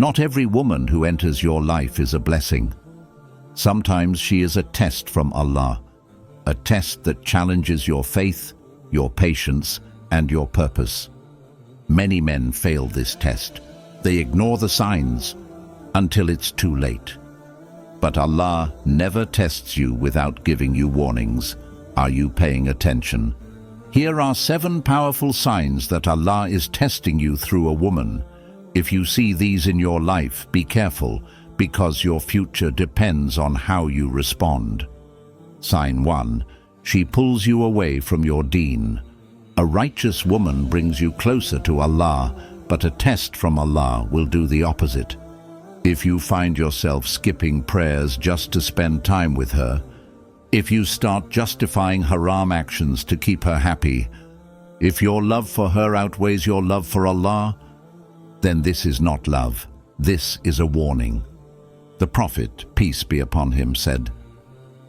Not every woman who enters your life is a blessing. Sometimes she is a test from Allah, a test that challenges your faith, your patience, and your purpose. Many men fail this test. They ignore the signs until it's too late. But Allah never tests you without giving you warnings. Are you paying attention? Here are 7 powerful signs that Allah is testing you through a woman. If you see these in your life, be careful, because your future depends on how you respond. Sign 1. She pulls you away from your Deen. A righteous woman brings you closer to Allah, but a test from Allah will do the opposite. If you find yourself skipping prayers just to spend time with her, if you start justifying haram actions to keep her happy, if your love for her outweighs your love for Allah, then this is not love. This is a warning. The Prophet, peace be upon him, said,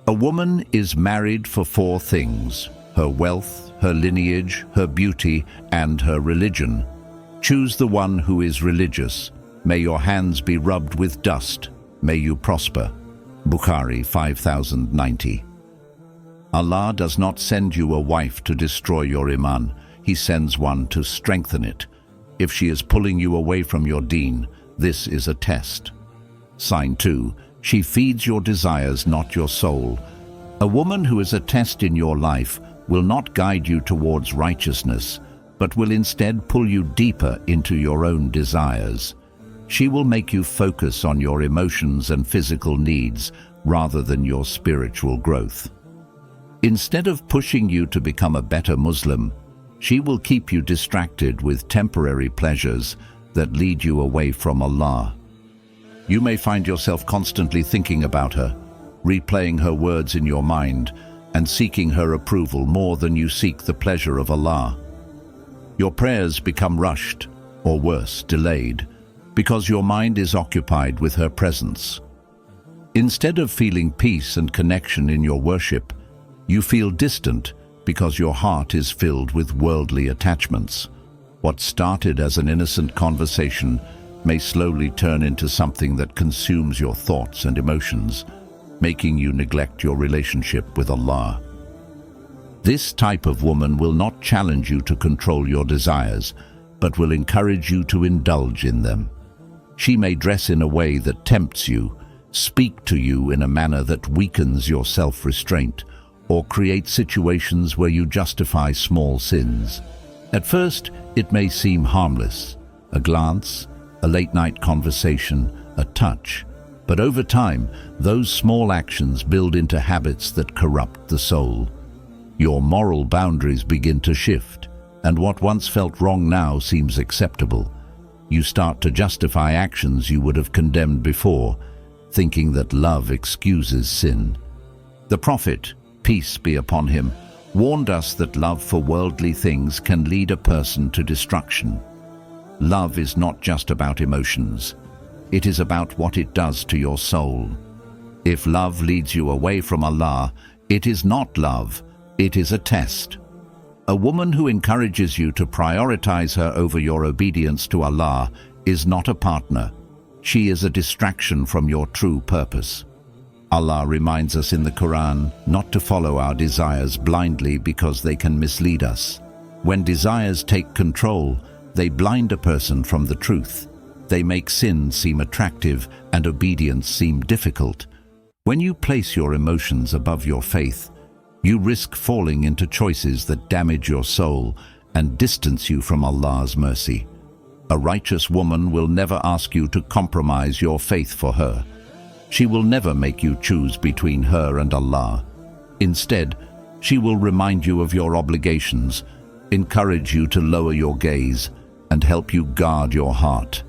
"A woman is married for 4 things: her wealth, her lineage, her beauty, and her religion. Choose the one who is religious. May your hands be rubbed with dust. May you prosper." Bukhari 5090. Allah does not send you a wife to destroy your iman. He sends one to strengthen it. If she is pulling you away from your Deen, this is a test. Sign 2. She feeds your desires, not your soul. A woman who is a test in your life will not guide you towards righteousness, but will instead pull you deeper into your own desires. She will make you focus on your emotions and physical needs rather than your spiritual growth. Instead of pushing you to become a better Muslim, she will keep you distracted with temporary pleasures that lead you away from Allah. You may find yourself constantly thinking about her, replaying her words in your mind, and seeking her approval more than you seek the pleasure of Allah. Your prayers become rushed, or worse, delayed, because your mind is occupied with her presence. Instead of feeling peace and connection in your worship, you feel distant because your heart is filled with worldly attachments. What started as an innocent conversation may slowly turn into something that consumes your thoughts and emotions, making you neglect your relationship with Allah. This type of woman will not challenge you to control your desires, but will encourage you to indulge in them. She may dress in a way that tempts you, speak to you in a manner that weakens your self-restraint, or create situations where you justify small sins. At first, it may seem harmless, a glance, a late-night conversation, a touch, but over time, those small actions build into habits that corrupt the soul. Your moral boundaries begin to shift, and what once felt wrong now seems acceptable. You start to justify actions you would have condemned before, thinking that love excuses sin. The Prophet, peace be upon him, warned us that love for worldly things can lead a person to destruction. Love is not just about emotions. It is about what it does to your soul. If love leads you away from Allah, it is not love, it is a test. A woman who encourages you to prioritize her over your obedience to Allah is not a partner. She is a distraction from your true purpose. Allah reminds us in the Quran not to follow our desires blindly because they can mislead us. When desires take control, they blind a person from the truth. They make sin seem attractive and obedience seem difficult. When you place your emotions above your faith, you risk falling into choices that damage your soul and distance you from Allah's mercy. A righteous woman will never ask you to compromise your faith for her. She will never make you choose between her and Allah. Instead, she will remind you of your obligations, encourage you to lower your gaze, and help you guard your heart.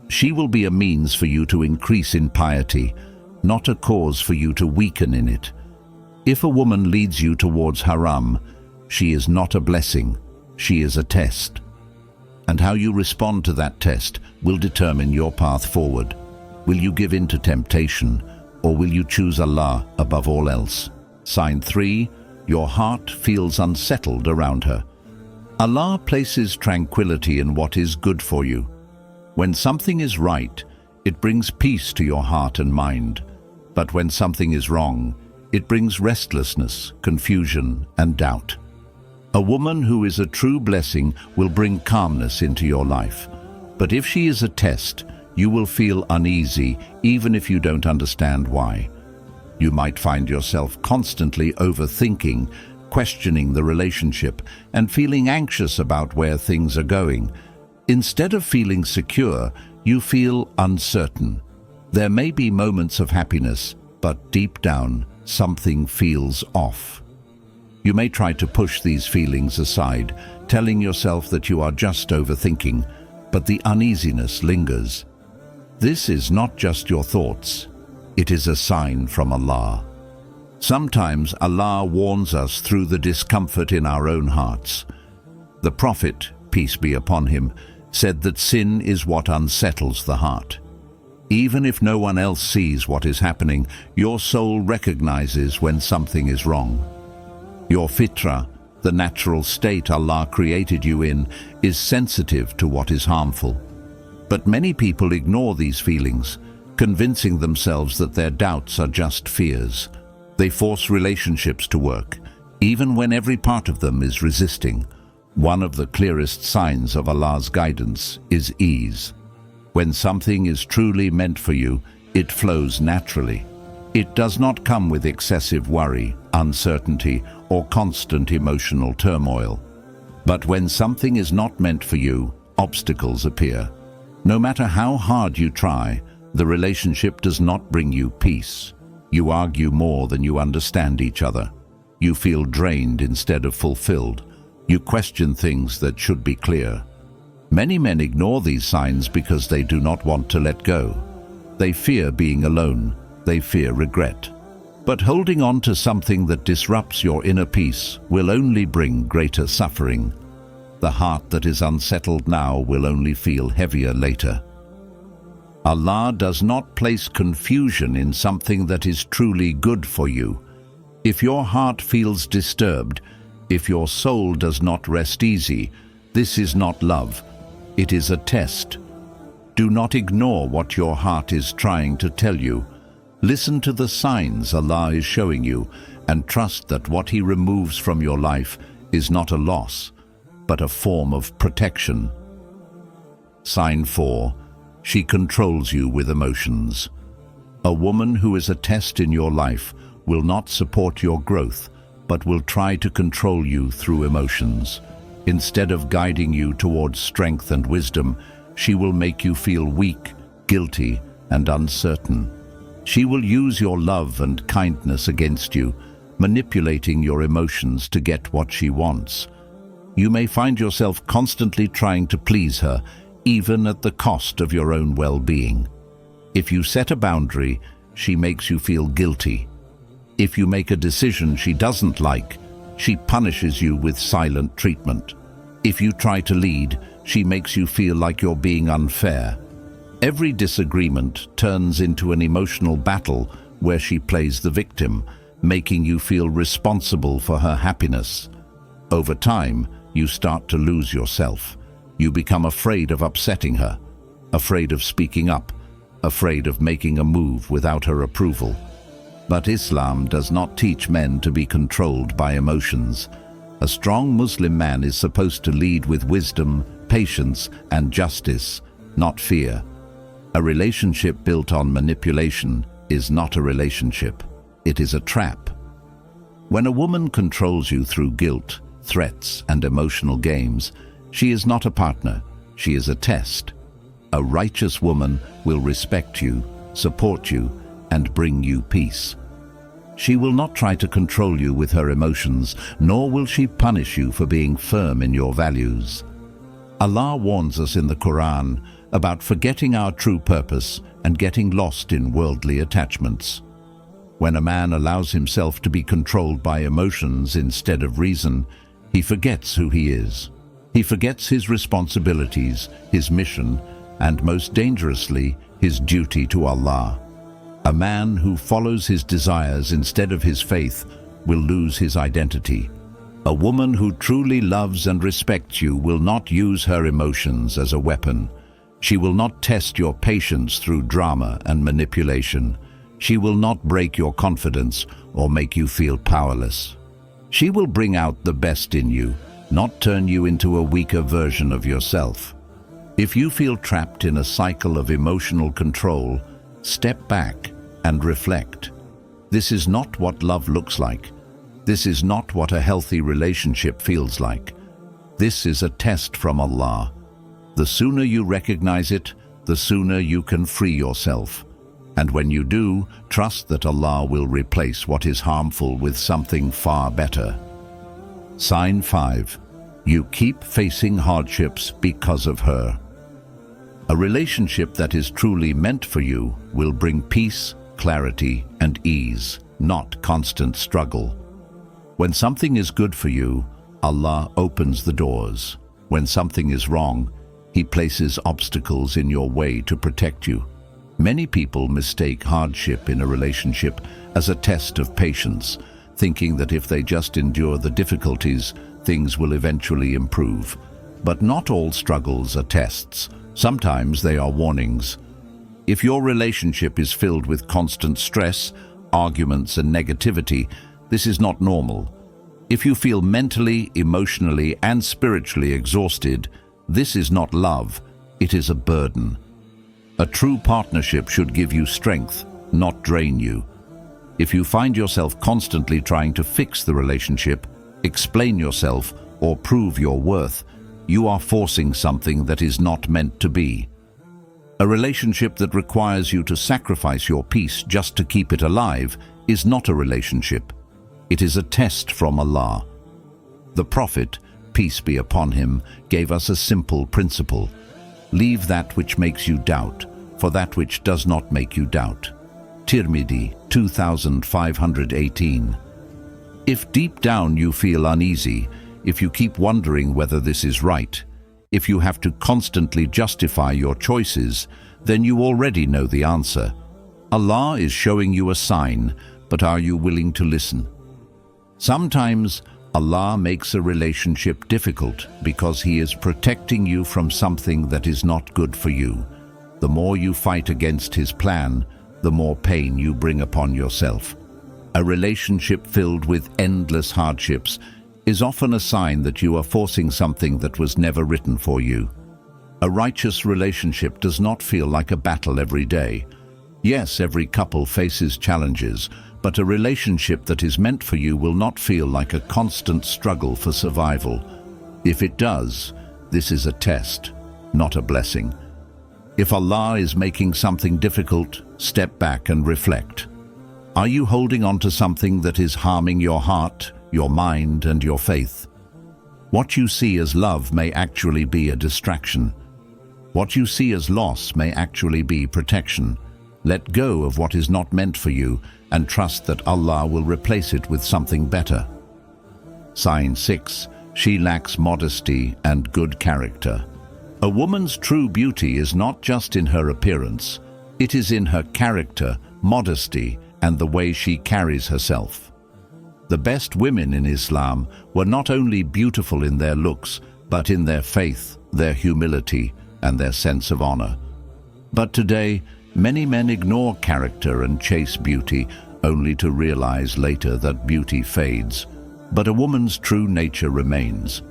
She will be a means for you to increase in piety, not a cause for you to weaken in it. If a woman leads you towards haram, she is not a blessing, she is a test. And how you respond to that test will determine your path forward. Will you give in to temptation, or will you choose Allah above all else? Sign 3. Your heart feels unsettled around her. Allah places tranquility in what is good for you. When something is right, it brings peace to your heart and mind. But when something is wrong, it brings restlessness, confusion, and doubt. A woman who is a true blessing will bring calmness into your life. But if she is a test, you will feel uneasy even if you don't understand why. You might find yourself constantly overthinking, questioning the relationship, and feeling anxious about where things are going. Instead of feeling secure, you feel uncertain. There may be moments of happiness, but deep down, something feels off. You may try to push these feelings aside, telling yourself that you are just overthinking, but the uneasiness lingers. This is not just your thoughts. It is a sign from Allah. Sometimes Allah warns us through the discomfort in our own hearts. The Prophet, peace be upon him, said that sin is what unsettles the heart. Even if no one else sees what is happening, your soul recognizes when something is wrong. Your fitra, the natural state Allah created you in, is sensitive to what is harmful. But many people ignore these feelings, convincing themselves that their doubts are just fears. They force relationships to work, even when every part of them is resisting. One of the clearest signs of Allah's guidance is ease. When something is truly meant for you, it flows naturally. It does not come with excessive worry, uncertainty, or constant emotional turmoil. But when something is not meant for you, obstacles appear. No matter how hard you try, the relationship does not bring you peace. You argue more than you understand each other. You feel drained instead of fulfilled. You question things that should be clear. Many men ignore these signs because they do not want to let go. They fear being alone. They fear regret. But holding on to something that disrupts your inner peace will only bring greater suffering. The heart that is unsettled now will only feel heavier later. Allah does not place confusion in something that is truly good for you. If your heart feels disturbed, if your soul does not rest easy, this is not love. It is a test. Do not ignore what your heart is trying to tell you. Listen to the signs Allah is showing you and trust that what He removes from your life is not a loss, but a form of protection. Sign 4. She controls you with emotions. A woman who is a test in your life will not support your growth, but will try to control you through emotions. Instead of guiding you towards strength and wisdom, she will make you feel weak, guilty, and uncertain. She will use your love and kindness against you, manipulating your emotions to get what she wants. You may find yourself constantly trying to please her, even at the cost of your own well-being. If you set a boundary, she makes you feel guilty. If you make a decision she doesn't like, she punishes you with silent treatment. If you try to lead, she makes you feel like you're being unfair. Every disagreement turns into an emotional battle where she plays the victim, making you feel responsible for her happiness. Over time, you start to lose yourself. You become afraid of upsetting her, afraid of speaking up, afraid of making a move without her approval. But Islam does not teach men to be controlled by emotions. A strong Muslim man is supposed to lead with wisdom, patience, and justice, not fear. A relationship built on manipulation is not a relationship. It is a trap. When a woman controls you through guilt, threats, and emotional games, she is not a partner, she is a test. A righteous woman will respect you, support you, and bring you peace. She will not try to control you with her emotions, nor will she punish you for being firm in your values. Allah warns us in the Quran about forgetting our true purpose and getting lost in worldly attachments. When a man allows himself to be controlled by emotions instead of reason, he forgets who he is. He forgets his responsibilities, his mission, and most dangerously, his duty to Allah. A man who follows his desires instead of his faith will lose his identity. A woman who truly loves and respects you will not use her emotions as a weapon. She will not test your patience through drama and manipulation. She will not break your confidence or make you feel powerless. She will bring out the best in you, not turn you into a weaker version of yourself. If you feel trapped in a cycle of emotional control, step back and reflect. This is not what love looks like. This is not what a healthy relationship feels like. This is a test from Allah. The sooner you recognize it, the sooner you can free yourself. And when you do, trust that Allah will replace what is harmful with something far better. Sign 5. You keep facing hardships because of her. A relationship that is truly meant for you will bring peace, clarity, and ease, not constant struggle. When something is good for you, Allah opens the doors. When something is wrong, He places obstacles in your way to protect you. Many people mistake hardship in a relationship as a test of patience, thinking that if they just endure the difficulties, things will eventually improve. But not all struggles are tests. Sometimes they are warnings. If your relationship is filled with constant stress, arguments, and negativity, this is not normal. If you feel mentally, emotionally, and spiritually exhausted, this is not love, it is a burden. A true partnership should give you strength, not drain you. If you find yourself constantly trying to fix the relationship, explain yourself, or prove your worth, you are forcing something that is not meant to be. A relationship that requires you to sacrifice your peace just to keep it alive is not a relationship. It is a test from Allah. The Prophet, peace be upon him, gave us a simple principle. Leave that which makes you doubt, for that which does not make you doubt. Tirmidhi 2518. If deep down you feel uneasy, if you keep wondering whether this is right, if you have to constantly justify your choices, then you already know the answer. Allah is showing you a sign, but are you willing to listen? Sometimes Allah makes a relationship difficult because He is protecting you from something that is not good for you. The more you fight against His plan, the more pain you bring upon yourself. A relationship filled with endless hardships is often a sign that you are forcing something that was never written for you. A righteous relationship does not feel like a battle every day. Yes, every couple faces challenges, but a relationship that is meant for you will not feel like a constant struggle for survival. If it does, this is a test, not a blessing. If Allah is making something difficult, step back and reflect. Are you holding on to something that is harming your heart, your mind, and your faith? What you see as love may actually be a distraction. What you see as loss may actually be protection. Let go of what is not meant for you and trust that Allah will replace it with something better. Sign 6. She lacks modesty and good character. A woman's true beauty is not just in her appearance. It is in her character, modesty, and the way she carries herself. The best women in Islam were not only beautiful in their looks, but in their faith, their humility, and their sense of honor. But today, many men ignore character and chase beauty, only to realize later that beauty fades. But a woman's true nature remains.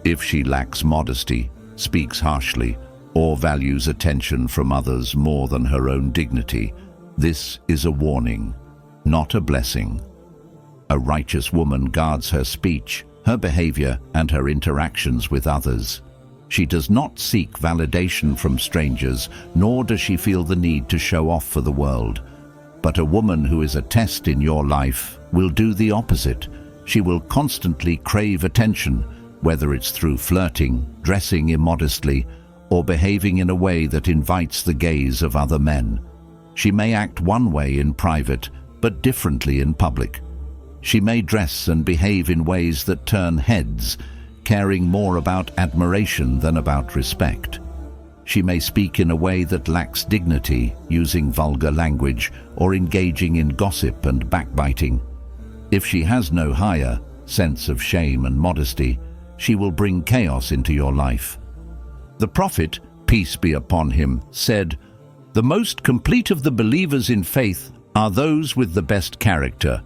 If she lacks modesty, speaks harshly, or values attention from others more than her own dignity, this is a warning, not a blessing. A righteous woman guards her speech, her behavior, and her interactions with others. She does not seek validation from strangers, nor does she feel the need to show off for the world. But a woman who is a test in your life will do the opposite. She will constantly crave attention, whether it's through flirting, dressing immodestly, or behaving in a way that invites the gaze of other men. She may act one way in private, but differently in public. She may dress and behave in ways that turn heads, caring more about admiration than about respect. She may speak in a way that lacks dignity, using vulgar language or engaging in gossip and backbiting. If she has no higher sense of shame and modesty, she will bring chaos into your life. The Prophet, peace be upon him, said, "The most complete of the believers in faith are those with the best character."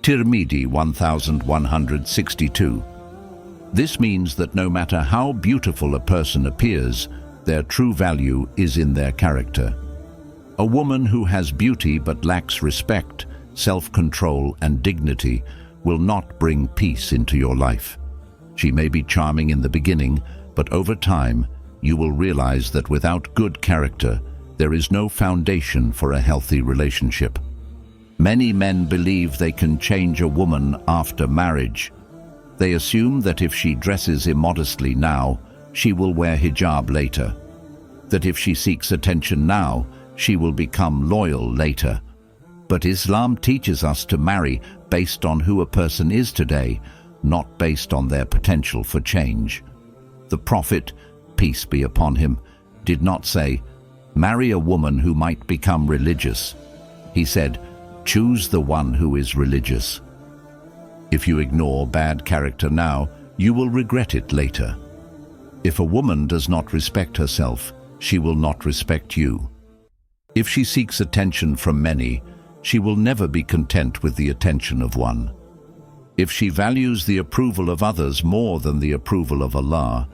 Tirmidhi 1162. This means that no matter how beautiful a person appears, their true value is in their character. A woman who has beauty but lacks respect, self-control, and dignity will not bring peace into your life. She may be charming in the beginning, but over time, you will realize that without good character, there is no foundation for a healthy relationship. Many men believe they can change a woman after marriage. They assume that if she dresses immodestly now, she will wear hijab later. That if she seeks attention now, she will become loyal later. But Islam teaches us to marry based on who a person is today, not based on their potential for change. The Prophet, peace be upon him, did not say, "Marry a woman who might become religious." He said, "Choose the one who is religious." If you ignore bad character now, you will regret it later. If a woman does not respect herself, she will not respect you. If she seeks attention from many, she will never be content with the attention of one. If she values the approval of others more than the approval of Allah,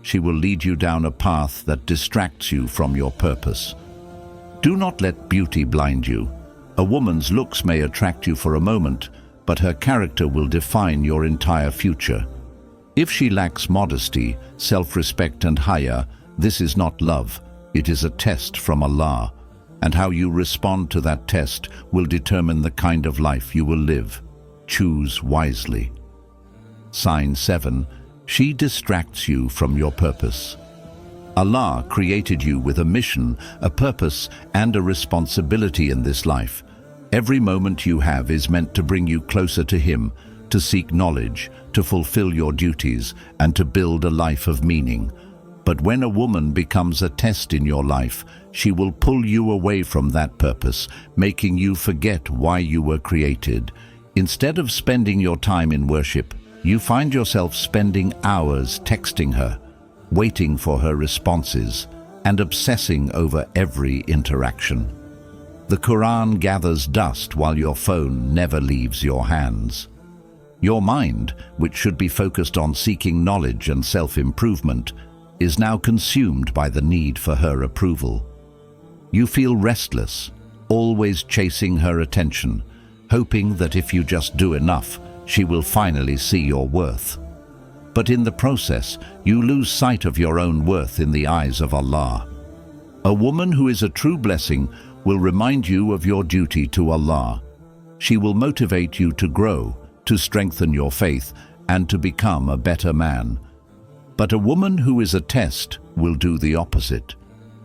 she will lead you down a path that distracts you from your purpose. Do not let beauty blind you. A woman's looks may attract you for a moment, but her character will define your entire future. If she lacks modesty, self-respect and haya, this is not love, it is a test from Allah, and how you respond to that test will determine the kind of life you will live. Choose wisely. Sign 7. She distracts you from your purpose. Allah created you with a mission, a purpose, and a responsibility in this life. Every moment you have is meant to bring you closer to Him, to seek knowledge, to fulfill your duties, and to build a life of meaning. But when a woman becomes a test in your life, she will pull you away from that purpose, making you forget why you were created. Instead of spending your time in worship, you find yourself spending hours texting her, waiting for her responses, and obsessing over every interaction. The Quran gathers dust while your phone never leaves your hands. Your mind, which should be focused on seeking knowledge and self-improvement, is now consumed by the need for her approval. You feel restless, always chasing her attention, hoping that if you just do enough, she will finally see your worth. But in the process, you lose sight of your own worth in the eyes of Allah. A woman who is a true blessing will remind you of your duty to Allah. She will motivate you to grow, to strengthen your faith, and to become a better man. But a woman who is a test will do the opposite.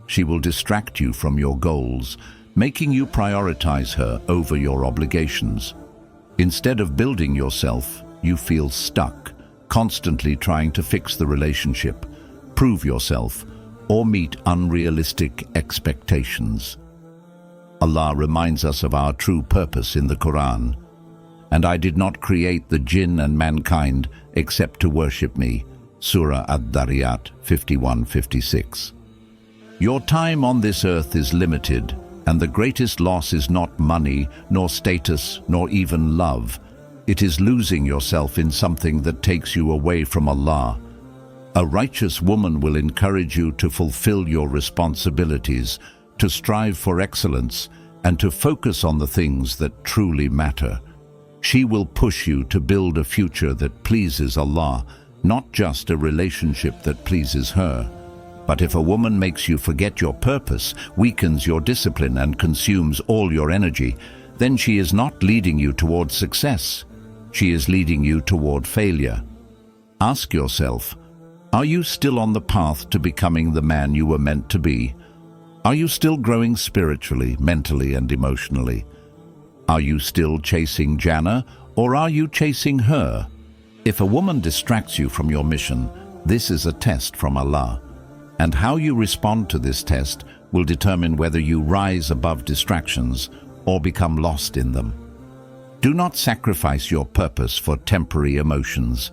She will distract you from your goals, making you prioritize her over your obligations. Instead of building yourself, you feel stuck, constantly trying to fix the relationship, prove yourself, or meet unrealistic expectations. Allah reminds us of our true purpose in the Quran. "And I did not create the jinn and mankind except to worship me." Surah Ad-Dariyat 51-56. Your time on this earth is limited, and the greatest loss is not money, nor status, nor even love. It is losing yourself in something that takes you away from Allah. A righteous woman will encourage you to fulfill your responsibilities, to strive for excellence, and to focus on the things that truly matter. She will push you to build a future that pleases Allah, not just a relationship that pleases her. But if a woman makes you forget your purpose, weakens your discipline, and consumes all your energy, then she is not leading you toward success. She is leading you toward failure. Ask yourself, are you still on the path to becoming the man you were meant to be? Are you still growing spiritually, mentally, and emotionally? Are you still chasing Jannah, or are you chasing her? If a woman distracts you from your mission, this is a test from Allah. And how you respond to this test will determine whether you rise above distractions or become lost in them. Do not sacrifice your purpose for temporary emotions.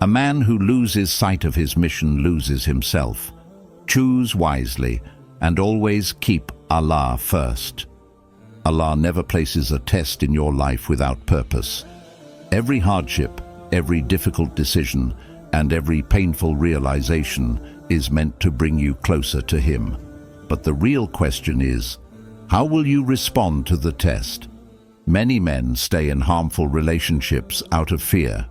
A man who loses sight of his mission loses himself. Choose wisely and always keep Allah first. Allah never places a test in your life without purpose. Every hardship, every difficult decision, and every painful realization is meant to bring you closer to Him. But the real question is, how will you respond to the test? Many men stay in harmful relationships out of fear.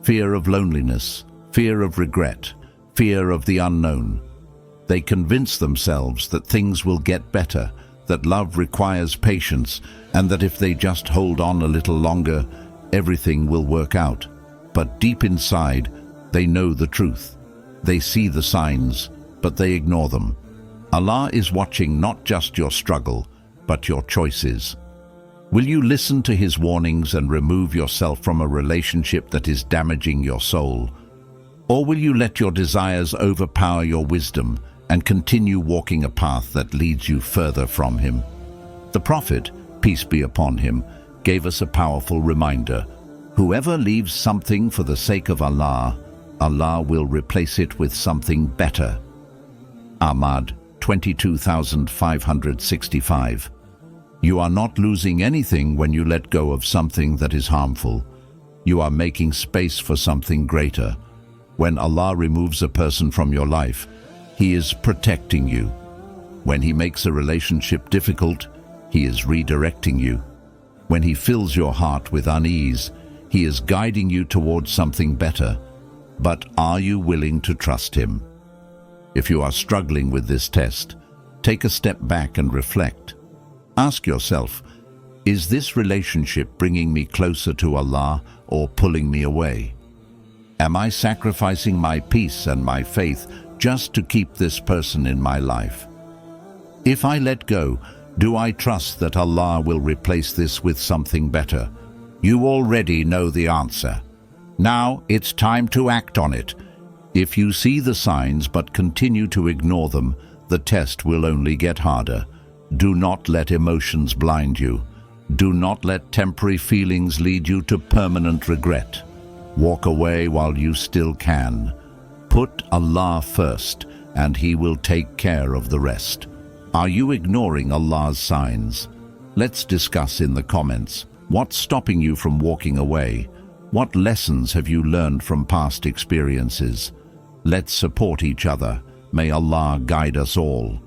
Fear of loneliness, fear of regret, fear of the unknown. They convince themselves that things will get better, that love requires patience, and that if they just hold on a little longer, everything will work out. But deep inside, they know the truth. They see the signs, but they ignore them. Allah is watching not just your struggle, but your choices. Will you listen to His warnings and remove yourself from a relationship that is damaging your soul? Or will you let your desires overpower your wisdom and continue walking a path that leads you further from Him? The Prophet, peace be upon him, gave us a powerful reminder. Whoever leaves something for the sake of Allah, Allah will replace it with something better. Ahmad 22,565. You are not losing anything when you let go of something that is harmful. You are making space for something greater. When Allah removes a person from your life, He is protecting you. When He makes a relationship difficult, He is redirecting you. When He fills your heart with unease, He is guiding you towards something better. But are you willing to trust Him? If you are struggling with this test, take a step back and reflect. Ask yourself, is this relationship bringing me closer to Allah or pulling me away? Am I sacrificing my peace and my faith just to keep this person in my life? If I let go, do I trust that Allah will replace this with something better? You already know the answer. Now it's time to act on it. If you see the signs but continue to ignore them, the test will only get harder. Do not let emotions blind you. Do not let temporary feelings lead you to permanent regret. Walk away while you still can. Put Allah first, and He will take care of the rest. Are you ignoring Allah's signs? Let's discuss in the comments. What's stopping you from walking away? What lessons have you learned from past experiences? Let's support each other. May Allah guide us all.